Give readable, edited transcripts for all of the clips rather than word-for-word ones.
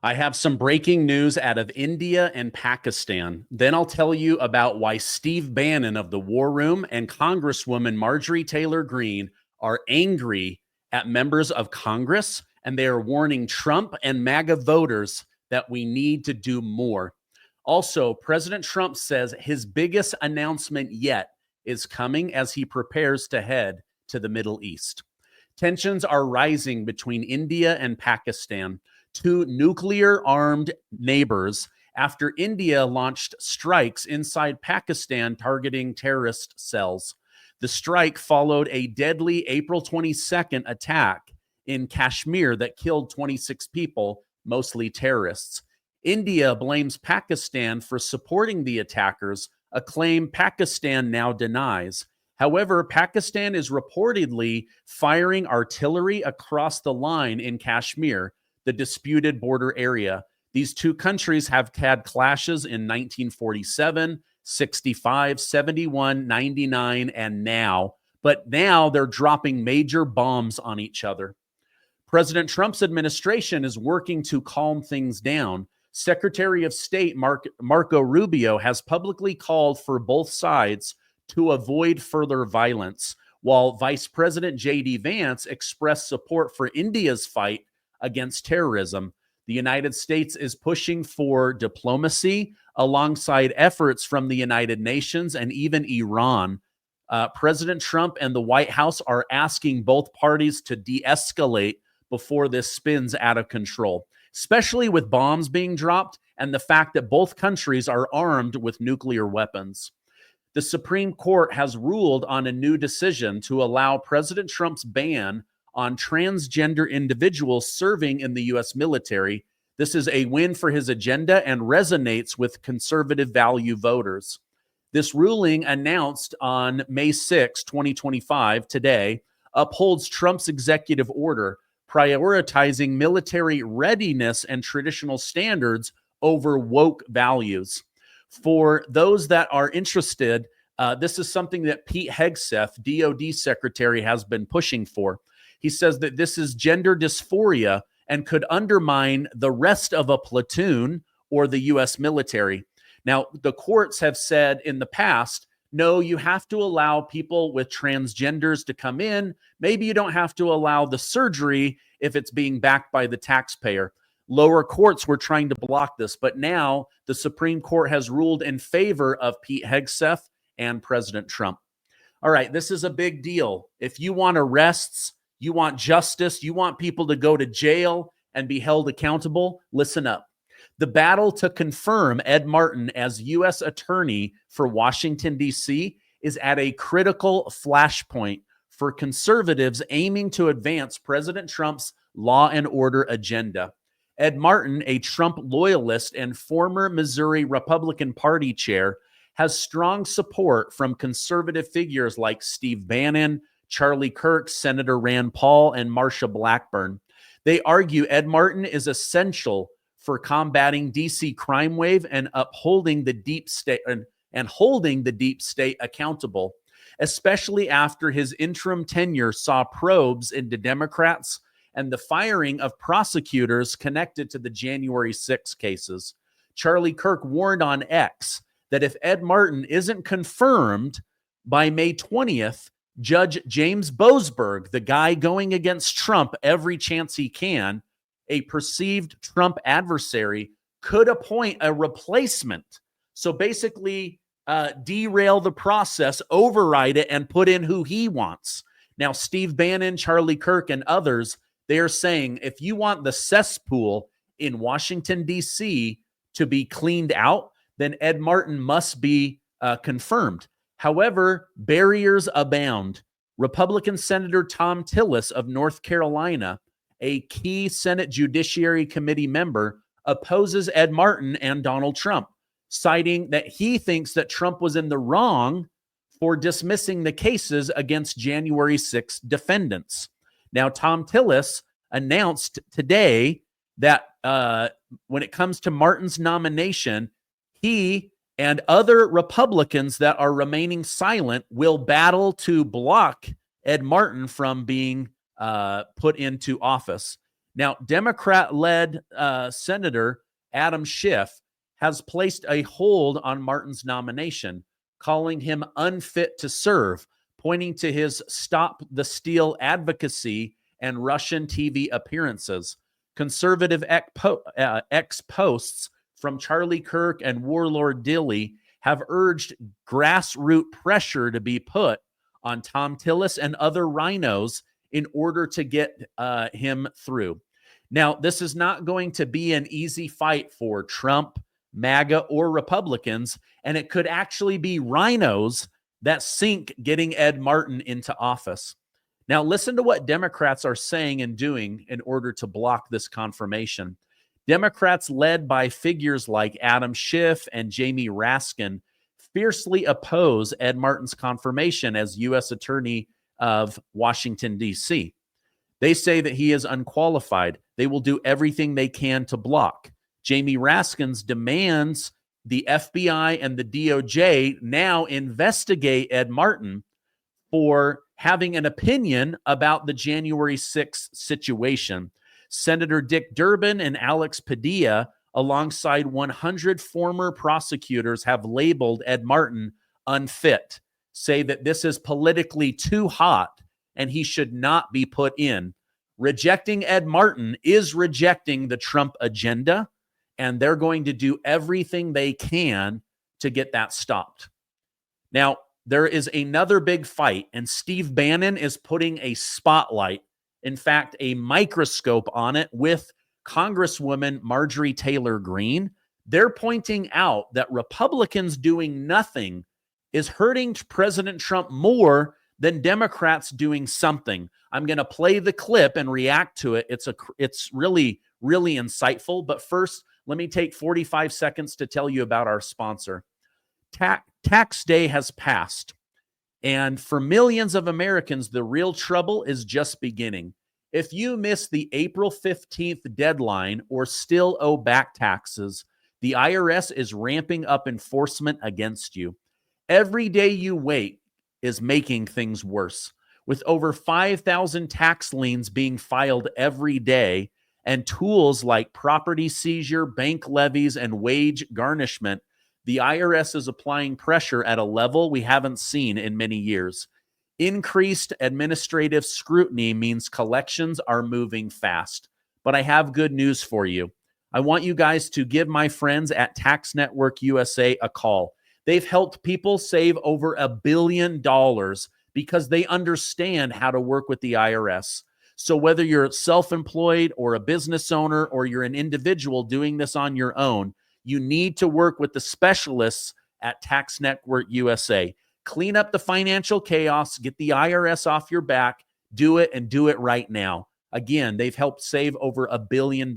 I have some breaking news out of India and Pakistan. Then I'll tell you about why Steve Bannon of the War Room and Congresswoman Marjorie Taylor Greene are angry at members of Congress, and they are warning Trump and MAGA voters that we need to do more. Also, President Trump says his biggest announcement yet is coming as he prepares to head to the Middle East. Tensions are rising between India and Pakistan, two nuclear-armed neighbors, after India launched strikes inside Pakistan targeting terrorist cells. The strike followed a deadly April 22nd attack in Kashmir that killed 26 people, mostly terrorists. India blames Pakistan for supporting the attackers, a claim Pakistan now denies. However, Pakistan is reportedly firing artillery across the line in Kashmir, the disputed border area. These two countries have had clashes in 1947, 65, 71, 99, and now. But now they're dropping major bombs on each other. President Trump's administration is working to calm things down. Secretary of State Marco Rubio has publicly called for both sides to avoid further violence, while Vice President J.D. Vance expressed support for India's fight against terrorism. The United States is pushing for diplomacy alongside efforts from the United Nations and even Iran. President Trump and the White House are asking both parties to de-escalate before this spins out of control, especially with bombs being dropped and the fact that both countries are armed with nuclear weapons. The Supreme Court has ruled on a new decision to allow President Trump's ban on transgender individuals serving in the U.S. military. This is a win for his agenda and resonates with conservative value voters. This ruling, announced on May 6, 2025, today, upholds Trump's executive order prioritizing military readiness and traditional standards over woke values. For those that are interested, this is something that Pete Hegseth, DOD Secretary, has been pushing for. He says that this is gender dysphoria and could undermine the rest of a platoon or the U.S. military. Now, the courts have said in the past, no, you have to allow people with transgenders to come in. Maybe you don't have to allow the surgery if it's being backed by the taxpayer. Lower courts were trying to block this, but now the Supreme Court has ruled in favor of Pete Hegseth and President Trump. All right, this is a big deal. If you want arrests, you want justice, you want people to go to jail and be held accountable, listen up. The battle to confirm Ed Martin as U.S. Attorney for Washington, D.C. is at a critical flashpoint for conservatives aiming to advance President Trump's law and order agenda. Ed Martin, a Trump loyalist and former Missouri Republican Party chair, has strong support from conservative figures like Steve Bannon, Charlie Kirk, Senator Rand Paul, and Marsha Blackburn. They argue Ed Martin is essential for combating DC crime wave and upholding the deep state and holding the deep state accountable, especially after his interim tenure saw probes into Democrats and the firing of prosecutors connected to the January 6 cases. Charlie Kirk warned on X that if Ed Martin isn't confirmed by May 20th, Judge James Boasberg, the guy going against Trump every chance he can, a perceived Trump adversary, could appoint a replacement. So basically, derail the process, override it, and put in who he wants. Now, Steve Bannon, Charlie Kirk, and others, they are saying if you want the cesspool in Washington, D.C. to be cleaned out, then Ed Martin must be confirmed. However, barriers abound. Republican Senator Tom Tillis of North Carolina, a key Senate Judiciary Committee member, opposes Ed Martin and Donald Trump, citing that he thinks that Trump was in the wrong for dismissing the cases against January 6 defendants. Now, Tom Tillis announced today that when it comes to Martin's nomination, he and other Republicans that are remaining silent will battle to block Ed Martin from being put into office. Now, Democrat-led Senator Adam Schiff has placed a hold on Martin's nomination, calling him unfit to serve, pointing to his Stop the Steal advocacy and Russian TV appearances. Conservative ex-posts from Charlie Kirk and Warlord Dilly have urged grassroots pressure to be put on Tom Tillis and other rhinos in order to get him through. Now, this is not going to be an easy fight for Trump, MAGA, or Republicans, and it could actually be rhinos that sink getting Ed Martin into office. Now, listen to what Democrats are saying and doing in order to block this confirmation. Democrats led by figures like Adam Schiff and Jamie Raskin fiercely oppose Ed Martin's confirmation as U.S. Attorney of Washington, D.C. They say that he is unqualified. They will do everything they can to block. Jamie Raskin demands the FBI and the DOJ now investigate Ed Martin for having an opinion about the January 6th situation. Senator Dick Durbin and Alex Padilla, alongside 100 former prosecutors, have labeled Ed Martin unfit, say that this is politically too hot and he should not be put in. Rejecting Ed Martin is rejecting the Trump agenda, and they're going to do everything they can to get that stopped. Now, there is another big fight, and Steve Bannon is putting a spotlight, in fact, a microscope on it with Congresswoman Marjorie Taylor Greene. They're pointing out that Republicans doing nothing is hurting President Trump more than Democrats doing something. I'm going to play the clip and react to it. It's really, really insightful. But first, let me take 45 seconds to tell you about our sponsor. Tax day has passed, and for millions of Americans, the real trouble is just beginning. If you miss the April 15th deadline or still owe back taxes, the IRS is ramping up enforcement against you. Every day you wait is making things worse. With over 5,000 tax liens being filed every day and tools like property seizure, bank levies, and wage garnishment, the IRS is applying pressure at a level we haven't seen in many years. Increased administrative scrutiny means collections are moving fast. But I have good news for you. I want you guys to give my friends at Tax Network USA a call. They've helped people save over $1 billion because they understand how to work with the IRS. So whether you're self-employed or a business owner or you're an individual doing this on your own, you need to work with the specialists at Tax Network USA. Clean up the financial chaos, get the IRS off your back, do it, and do it right now. Again, they've helped save over $1 billion.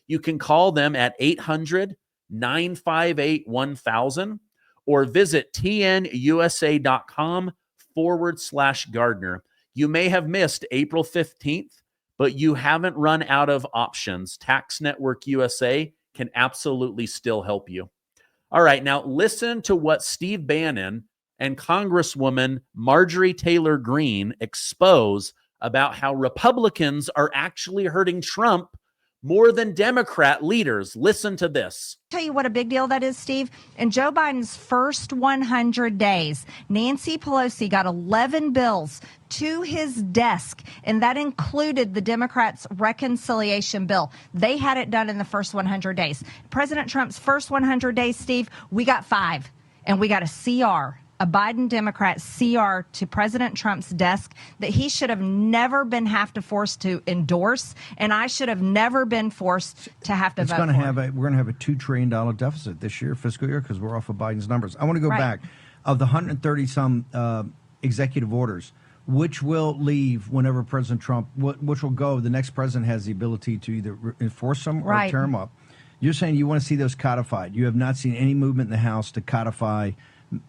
You can call them at 800-958-1000 or visit tnusa.com/Gardner. You may have missed April 15th, but you haven't run out of options. Tax Network USA can absolutely still help you. All right, now listen to what Steve Bannon and Congresswoman Marjorie Taylor Greene expose about how Republicans are actually hurting Trump more than Democrat leaders. Listen to this. Tell you what a big deal that is, Steve. In Joe Biden's first 100 days, Nancy Pelosi got 11 bills to his desk, and that included the Democrats' reconciliation bill. They had it done in the first 100 days. President Trump's first 100 days, Steve, we got 5, and we got a CR. A Biden Democrat CR to President Trump's desk that he should have never been forced to endorse, and I should have never been forced to have to vote for. We're going to have a $2 trillion deficit this year, fiscal year, because we're off of Biden's numbers. I want to go back. Of the 130-some executive orders, which will leave whenever President Trump, which will go, the next president has the ability to either enforce them or tear them up. You're saying you want to see those codified. You have not seen any movement in the House to codify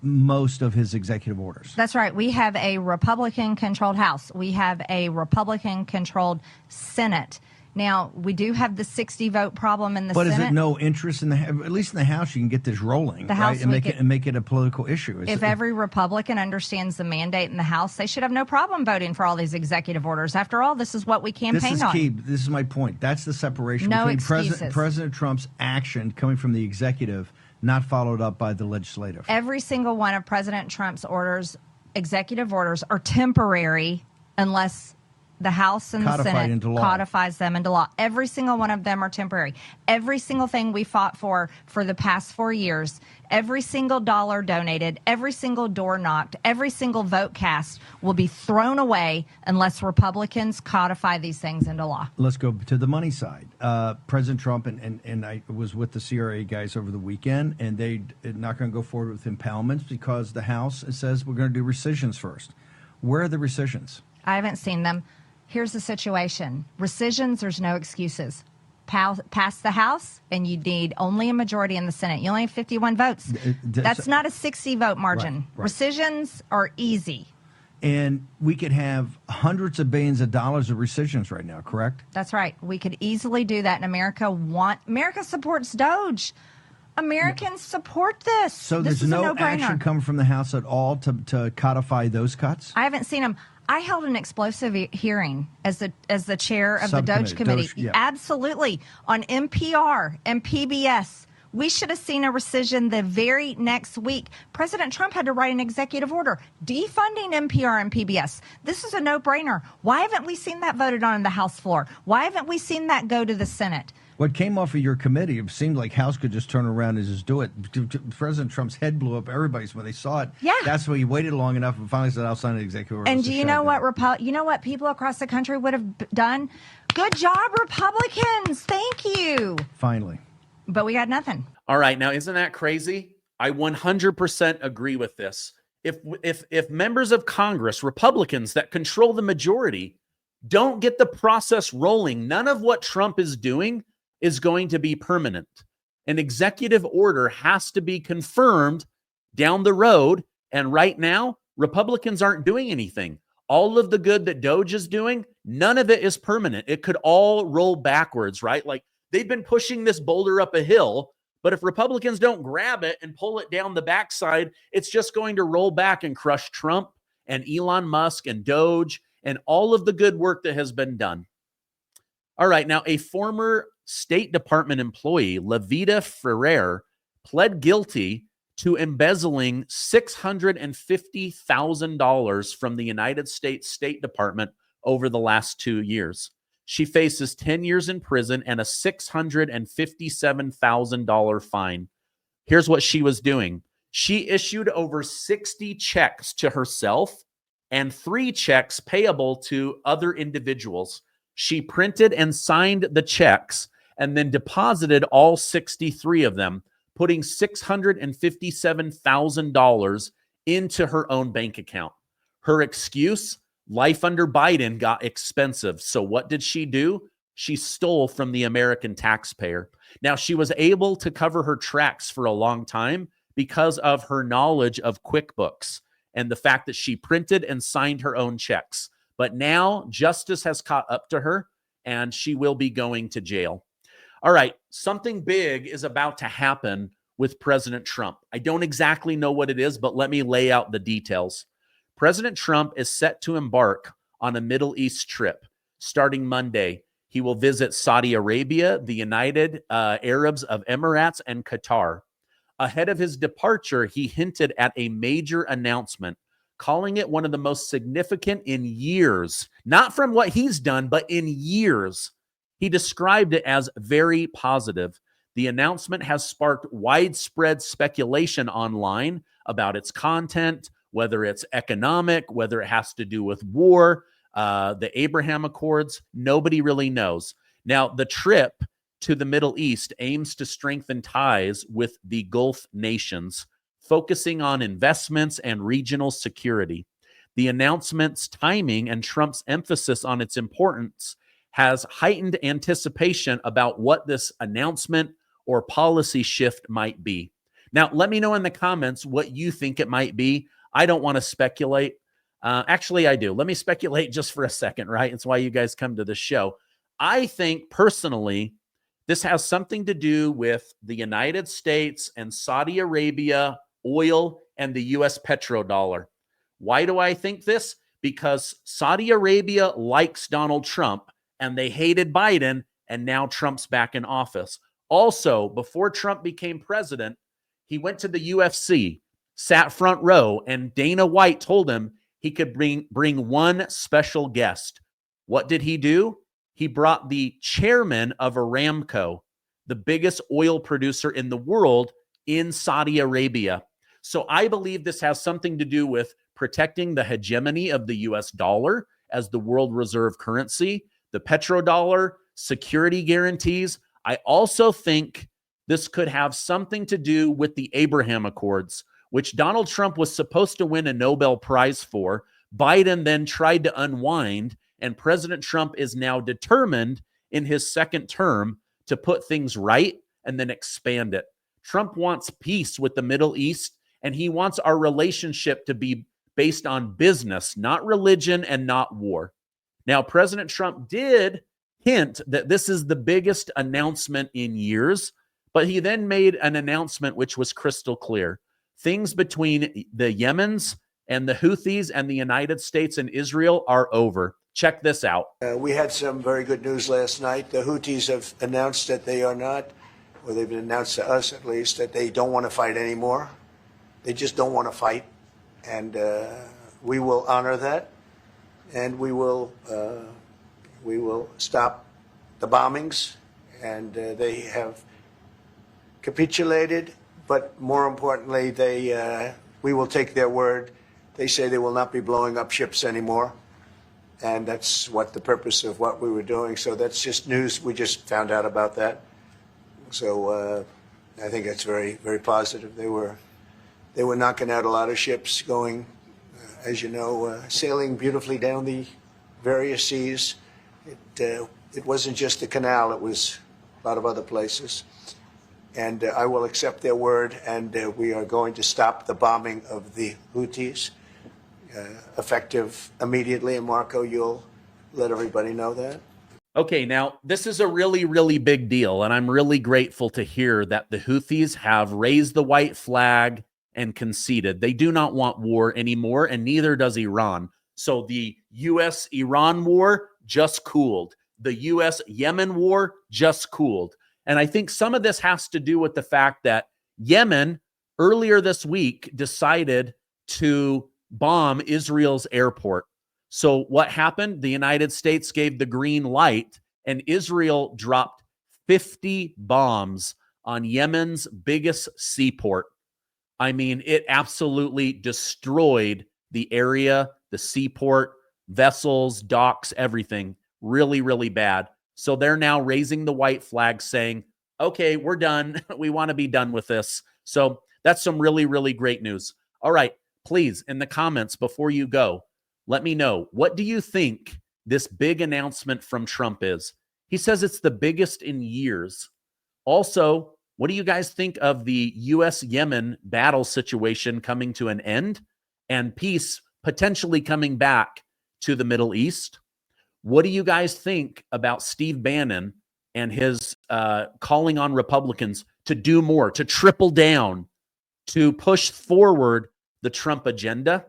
most of his executive orders. That's right. We have a Republican-controlled House. We have a Republican-controlled Senate. Now, we do have the 60 vote problem in the But Senate. is it no interest in at least in the House, you can get this rolling, The right? House, And make it a political issue. If every Republican understands the mandate in the House, they should have no problem voting for all these executive orders. After all, this is what we campaigned on. This is key. This is my point. That's the separation No between excuses. President Trump's action coming from the executive, not followed up by the legislative. Every single one of President Trump's orders, executive orders, are temporary unless the House and the Senate codifies them into law. Every single one of them are temporary. Every single thing we fought for the past 4 years, every single dollar donated, every single door knocked, every single vote cast will be thrown away unless Republicans codify these things into law. Let's go to the money side. President Trump and I was with the CRA guys over the weekend, and they're not going to go forward with impoundments because the House says we're going to do rescissions first. Where are the rescissions? I haven't seen them. Here's the situation. Rescissions, there's no excuses. Pass the House, and you need only a majority in the Senate. You only have 51 votes. That's not a 60-vote margin. Right. Rescissions are easy. And we could have hundreds of billions of dollars of rescissions right now, correct? That's right. We could easily do that, and America supports Doge. Americans support this. So this there's is no a no-brainer. action coming from the House at all to codify those cuts? I haven't seen them. I held an explosive hearing as the chair of the Doge Committee. Yeah. Absolutely. On NPR and PBS. We should have seen a rescission the very next week. President Trump had to write an executive order defunding NPR and PBS. This is a no-brainer. Why haven't we seen that voted on in the House floor? Why haven't we seen that go to the Senate? What came off of your committee, it seemed like House could just turn around and just do it. President Trump's head blew up everybody's when they saw it. Yeah. That's why he waited long enough and finally said, I'll sign an executive order. And do you know what people across the country would have done? Good job, Republicans. Thank you. Finally. But we got nothing. All right. Now, isn't that crazy? I 100% agree with this. If members of Congress, Republicans that control the majority, don't get the process rolling, none of what Trump is doing is going to be permanent. An executive order has to be confirmed down the road. And right now, Republicans aren't doing anything. All of the good that Doge is doing, none of it is permanent. It could all roll backwards, right? Like they've been pushing this boulder up a hill, but if Republicans don't grab it and pull it down the backside, it's just going to roll back and crush Trump and Elon Musk and Doge and all of the good work that has been done. All right, now a former State Department employee, Levita Ferrer, pled guilty to embezzling $650,000 from the United States State Department over the last 2 years. She faces 10 years in prison and a $657,000 fine. Here's what she was doing. She issued over 60 checks to herself and 3 checks payable to other individuals. She printed and signed the checks and then deposited all 63 of them, putting $657,000 into her own bank account. Her excuse, life under Biden got expensive. So what did she do? She stole from the American taxpayer. Now, she was able to cover her tracks for a long time because of her knowledge of QuickBooks and the fact that she printed and signed her own checks. But now justice has caught up to her and she will be going to jail. All right, something big is about to happen with President Trump. I don't exactly know what it is, but let me lay out the details. President Trump is set to embark on a Middle East trip starting Monday. He will visit Saudi Arabia, the United Arabs of Emirates, and Qatar. Ahead of his departure, he hinted at a major announcement, calling it one of the most significant in years, not from what he's done, but in years. He described it as very positive. The announcement has sparked widespread speculation online about its content, whether it's economic, whether it has to do with war, the Abraham Accords. Nobody really knows. Now, the trip to the Middle East aims to strengthen ties with the Gulf nations, focusing on investments and regional security. The announcement's timing and Trump's emphasis on its importance has heightened anticipation about what this announcement or policy shift might be. Now, let me know in the comments what you think it might be. I don't want to speculate. Actually, I do. Let me speculate just for a second, right? It's why you guys come to the show. I think personally, this has something to do with the United States and Saudi Arabia oil and the US petrodollar. Why do I think this? Because Saudi Arabia likes Donald Trump and they hated Biden, and now Trump's back in office. Also, before Trump became president, he went to the UFC, sat front row, and Dana White told him he could bring one special guest. What did he do? He brought the chairman of Aramco, the biggest oil producer in the world, in Saudi Arabia. So I believe this has something to do with protecting the hegemony of the US dollar as the world reserve currency, the petrodollar, security guarantees. I also think this could have something to do with the Abraham Accords, which Donald Trump was supposed to win a Nobel Prize for. Biden then tried to unwind, and President Trump is now determined in his second term to put things right and then expand it. Trump wants peace with the Middle East, and he wants our relationship to be based on business, not religion and not war. Now, President Trump did hint that this is the biggest announcement in years, but he then made an announcement which was crystal clear. Things between the Yemens and the Houthis and the United States and Israel are over. Check this out. We had some very good news last night. The Houthis have announced that they are not, or they've announced to us at least, that they don't want to fight anymore. They just don't want to fight. And we will honor that. And we will stop the bombings. And they have capitulated. But more importantly, we will take their word. They say they will not be blowing up ships anymore. And that's what the purpose of what we were doing. So that's just news. We just found out about that. So I think that's very, very positive. They were knocking out a lot of ships going, as you know, sailing beautifully down the various seas. It wasn't just the canal. It was a lot of other places. And I will accept their word, and we are going to stop the bombing of the Houthis, effective immediately. And Marco, you'll let everybody know that. Okay, now this is a really, really big deal, and I'm really grateful to hear that the Houthis have raised the white flag and conceded. They do not want war anymore, and neither does Iran. So the U.S.-Iran war just cooled. The U.S.-Yemen war just cooled. And I think some of this has to do with the fact that Yemen earlier this week decided to bomb Israel's airport. So what happened? The United States gave the green light, and Israel dropped 50 bombs on Yemen's biggest seaport. I mean, it absolutely destroyed the area, the seaport, vessels, docks, everything. Really, really bad. So they're now raising the white flag saying, okay, we're done. We want to be done with this. So that's some really, really great news. All right, please, in the comments before you go, let me know, what do you think this big announcement from Trump is? He says it's the biggest in years. Also, what do you guys think of the U.S.-Yemen battle situation coming to an end and peace potentially coming back to the Middle East? What do you guys think about Steve Bannon and his calling on Republicans to do more, to triple down, to push forward the Trump agenda?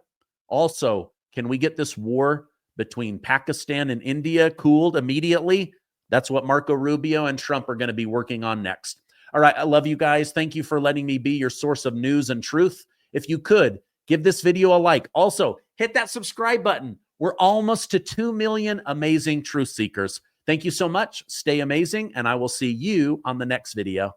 Also, can we get this war between Pakistan and India cooled immediately? That's what Marco Rubio and Trump are going to be working on next. All right, I love you guys. Thank you for letting me be your source of news and truth. If you could, give this video a like. Also, hit that subscribe button. We're almost to 2 million amazing truth seekers. Thank you so much. Stay amazing, and I will see you on the next video.